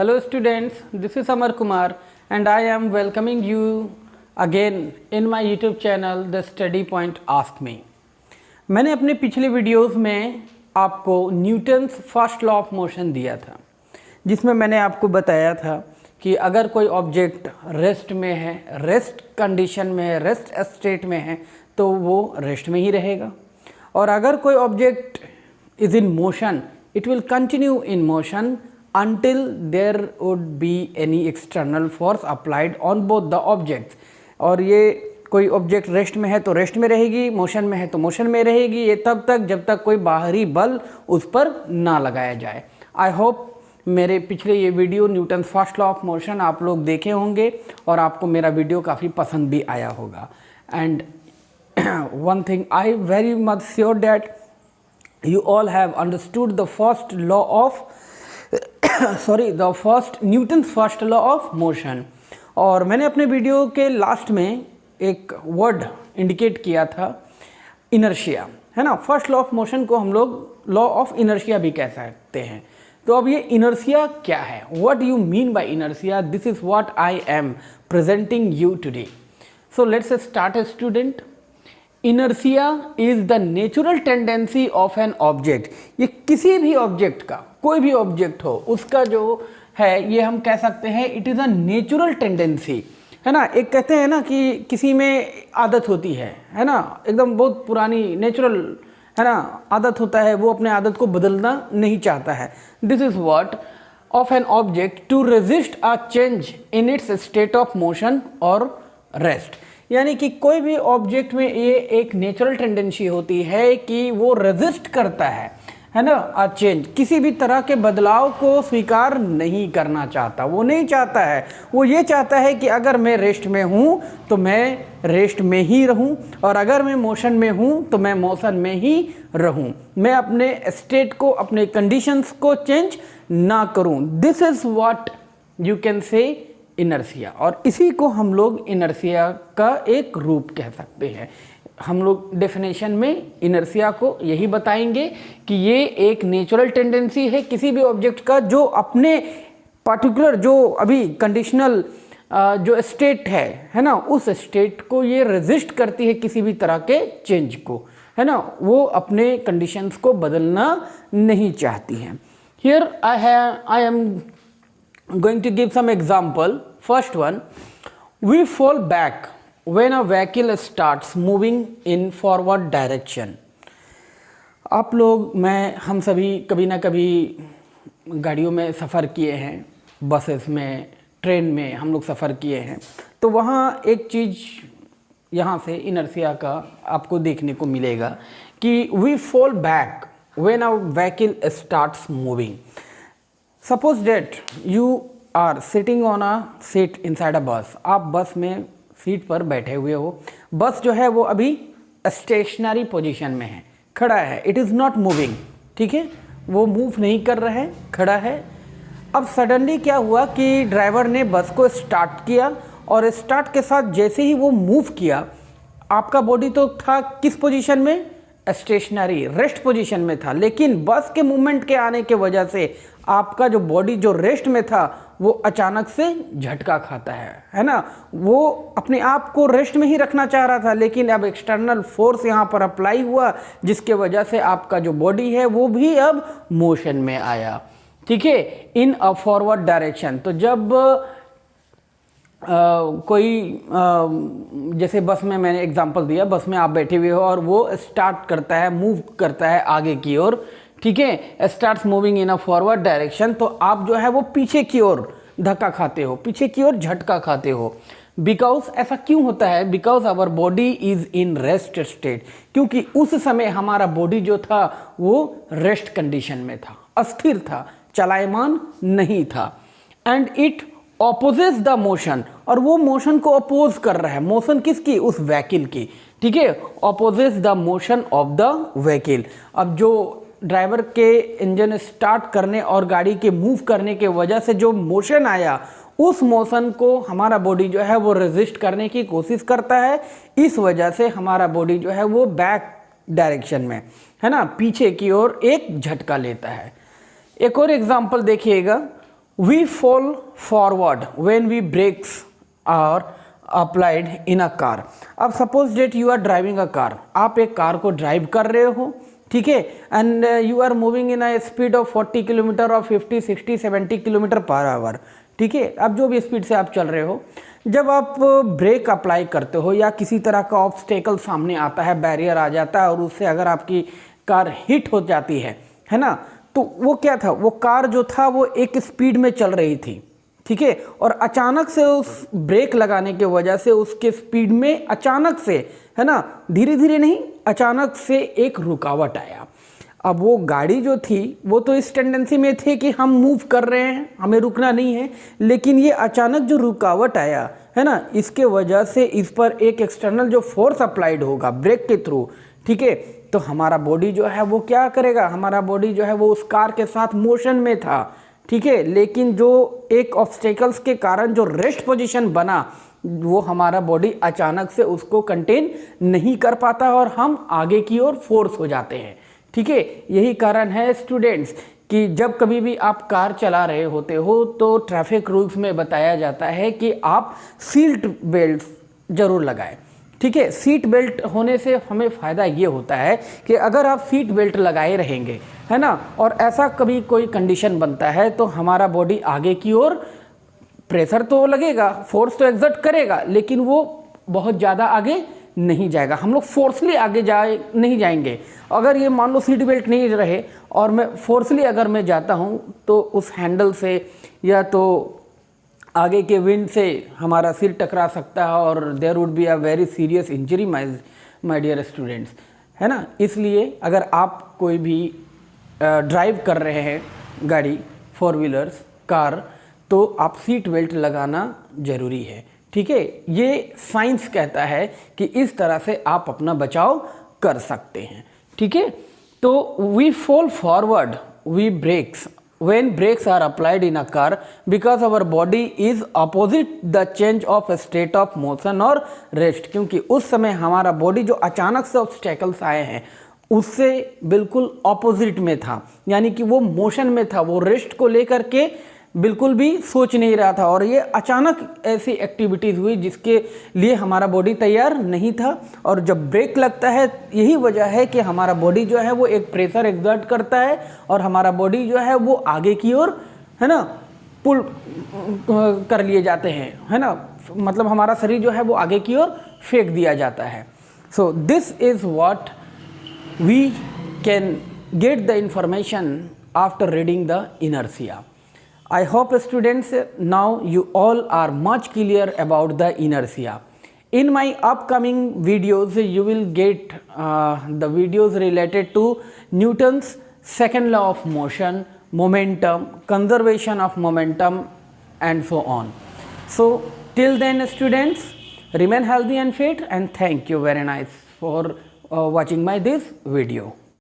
Hello students, this is Amar Kumar and I am welcoming you again in my YouTube channel The Study Point Ask Me। मैंने अपने पिछले videos में आपको Newton's first law of motion दिया था, जिसमें मैंने आपको बताया था कि अगर कोई ऑब्जेक्ट रेस्ट में है, रेस्ट कंडीशन में है, रेस्ट स्टेट में है तो वो रेस्ट में ही रहेगा, और अगर कोई object is in motion it will continue in motion until there would be any external force applied on both the objects। और ये कोई ऑब्जेक्ट रेस्ट में है तो रेस्ट में रहेगी, मोशन में है तो मोशन में रहेगी, ये तब तक जब तक कोई बाहरी बल उस पर ना लगाया जाए। आई होप मेरे पिछले ये video Newton first law of motion आप लोग देखे होंगे और आपको मेरा वीडियो काफ़ी पसंद भी आया होगा। And one thing I very much sure that you all have understood the first law of the first Newton's first law of motion। और मैंने अपने वीडियो के लास्ट में एक वर्ड इंडिकेट किया था इनर्शिया, है ना। फर्स्ट लॉ ऑफ मोशन को हम लोग लॉ ऑफ इनर्शिया भी कह सकते हैं। तो अब ये इनर्शिया क्या है, what you mean by inertia, this is what I am presenting you today. So let's start a student. Inertia is the natural tendency of an object. ये किसी भी ऑब्जेक्ट का, कोई भी ऑब्जेक्ट हो उसका जो है ये हम कह सकते हैं it is a natural tendency, है ना। एक कहते हैं ना कि किसी में आदत होती है ना, एकदम बहुत पुरानी नेचुरल, है ना, आदत होता है, वो अपने आदत को बदलना नहीं चाहता है। This is what of an object to resist a change in its state of motion और रेस्ट। यानी कि कोई भी ऑब्जेक्ट में ये एक नेचुरल टेंडेंसी होती है कि वो रेजिस्ट करता है ना, अ चेंज, किसी भी तरह के बदलाव को स्वीकार नहीं करना चाहता। वो नहीं चाहता है, वो ये चाहता है कि अगर मैं रेस्ट में हूँ तो मैं रेस्ट में ही रहूँ, और अगर मैं मोशन में हूँ तो मैं मोशन में ही रहूँ, मैं अपने स्टेट को, अपने कंडीशंस को चेंज ना करूँ। This is what you can say inertia, और इसी को हम लोग इनर्शिया का एक रूप कह सकते हैं। हम लोग डेफिनेशन में इनर्शिया को यही बताएंगे कि ये एक नेचुरल टेंडेंसी है किसी भी ऑब्जेक्ट का जो अपने पर्टिकुलर, जो अभी कंडीशनल जो स्टेट है ना, उस स्टेट को ये रेजिस्ट करती है किसी भी तरह के चेंज को, है ना, वो अपने कंडीशंस को बदलना नहीं चाहती हैं। Here I am going to give some example. First one, we fall back when a vehicle starts moving in forward direction। आप लोग, मैं, हम सभी कभी ना कभी गाड़ियों में सफ़र किए हैं, बसेस में, ट्रेन में हम लोग सफ़र किए हैं, तो वहाँ एक चीज़ यहाँ से इनर्शिया का आपको देखने को मिलेगा कि we fall back when a vehicle starts moving। Suppose that you are sitting on a seat inside a bus. आप बस में सीट पर बैठे हुए हो, बस जो है वो अभी स्टेशनरी पोजीशन में है, खड़ा है, इट इज़ नॉट मूविंग, ठीक है, वो मूव नहीं कर रहा है, खड़ा है। अब सडनली क्या हुआ कि ड्राइवर ने बस को स्टार्ट किया, और स्टार्ट के साथ जैसे ही वो मूव किया, आपका बॉडी तो था किस पोजीशन में, स्टेशनरी, रेस्ट पोजीशन में था, लेकिन बस के मूवमेंट के आने के वजह से आपका जो बॉडी जो रेस्ट में था वो अचानक से झटका खाता है ना। वो अपने आप को रेस्ट में ही रखना चाह रहा था, लेकिन अब एक्सटर्नल फोर्स यहाँ पर अप्लाई हुआ, जिसके वजह से आपका जो बॉडी है वो भी अब मोशन में आया, ठीक है, इन अ फॉरवर्ड डायरेक्शन। तो जब जैसे बस में मैंने एग्जांपल दिया, बस में आप बैठे हुए हो और वो स्टार्ट करता है, मूव करता है आगे की ओर, ठीक है, starts moving in a forward direction, तो आप जो है वो पीछे की ओर धक्का खाते हो, पीछे की ओर झटका खाते हो। बिकॉज ऐसा क्यों होता है, because our body is in rest state, क्योंकि उस समय हमारा बॉडी जो था वो रेस्ट कंडीशन में था, अस्थिर था, चलायमान नहीं था। एंड इट ऑपोजेस द मोशन, और वो मोशन को अपोज कर रहा है, मोशन किसकी, उस व्हीकल की, ठीक है, opposes the motion of the vehicle. अब जो ड्राइवर के इंजन स्टार्ट करने और गाड़ी के मूव करने के वजह से जो मोशन आया, उस मोशन को हमारा बॉडी जो है वो रेजिस्ट करने की कोशिश करता है, इस वजह से हमारा बॉडी जो है वो बैक डायरेक्शन में, है ना, पीछे की ओर एक झटका लेता है। एक और एग्जांपल देखिएगा, we fall forward when we brakes are applied in a car. अब suppose that you are driving a car, आप एक कार को ड्राइव कर रहे हो, ठीक है, and you are moving in a speed of 40 kilometre और 50, 60, 70 किलोमीटर पर आवर, ठीक है, अब जो भी स्पीड से आप चल रहे हो, जब आप ब्रेक अप्लाई करते हो या किसी तरह का ऑब्स्टेकल सामने आता है, बैरियर आ जाता है और उससे अगर आपकी कार हिट हो जाती है ना, तो वो क्या था, वो कार जो था वो एक स्पीड में चल रही थी, ठीक है, और अचानक से उस ब्रेक लगाने की वजह से उसके स्पीड में अचानक से, है ना, धीरे धीरे नहीं, अचानक से एक रुकावट आया। अब वो गाड़ी जो थी वो तो इस टेंडेंसी में थे कि हम मूव कर रहे हैं, हमें रुकना नहीं है, लेकिन ये अचानक जो रुकावट आया, है ना, इसके वजह से इस पर एक एक्सटर्नल जो फोर्स अप्लाइड होगा ब्रेक के थ्रू, ठीक है, तो हमारा बॉडी जो है वो क्या करेगा, हमारा बॉडी जो है वो उस कार के साथ मोशन में था, ठीक है, लेकिन जो एक ऑब्स्टेकल्स के कारण जो रेस्ट पोजीशन बना, वो हमारा बॉडी अचानक से उसको कंटेन नहीं कर पाता और हम आगे की ओर फोर्स हो जाते हैं, ठीक है। यही कारण है स्टूडेंट्स कि जब कभी भी आप कार चला रहे होते हो तो ट्रैफिक रूल्स में बताया जाता है कि आप सीट बेल्ट ज़रूर लगाएं, ठीक है। सीट बेल्ट होने से हमें फ़ायदा ये होता है कि अगर आप सीट बेल्ट लगाए रहेंगे, है ना, और ऐसा कभी कोई कंडीशन बनता है तो हमारा बॉडी आगे की ओर प्रेशर तो लगेगा, फोर्स तो एग्जर्ट करेगा, लेकिन वो बहुत ज़्यादा आगे नहीं जाएगा, हम लोग फोर्सली आगे नहीं जाएंगे। अगर ये मान लो सीट बेल्ट नहीं रहे और मैं फोर्सली अगर मैं जाता हूँ तो उस हैंडल से या तो आगे के विंड से हमारा सिर टकरा सकता है और there would be a very serious injury my dear students, है ना। इसलिए अगर आप कोई भी ड्राइव कर रहे हैं गाड़ी, फोर व्हीलर्स, कार, तो आप सीट बेल्ट लगाना ज़रूरी है, ठीक है। ये साइंस कहता है कि इस तरह से आप अपना बचाव कर सकते हैं, ठीक है। तो we fall forward, we brakes when brakes are applied in a car because our body is opposite the change of state of motion और rest, क्योंकि उस समय हमारा बॉडी जो अचानक से ऑब्स्टेकल्स आए हैं उससे बिल्कुल ऑपोजिट में था, यानी कि वो मोशन में था, वो रेस्ट को लेकर के बिल्कुल भी सोच नहीं रहा था और ये अचानक ऐसी एक्टिविटीज़ हुई जिसके लिए हमारा बॉडी तैयार नहीं था। और जब ब्रेक लगता है यही वजह है कि हमारा बॉडी जो है वो एक प्रेशर एक्सर्ट करता है और हमारा बॉडी जो है वो आगे की ओर, है ना, पुल कर लिए जाते हैं, है ना, मतलब हमारा शरीर जो है वो आगे की ओर फेंक दिया जाता है। So this is what we can get the information after reading the inertia. I hope students now you all are much clear about the inertia. In my upcoming videos you will get the videos related to Newton's second law of motion, momentum, conservation of momentum and so on. So till then students, remain healthy and fit, and thank you very nice for watching my this video.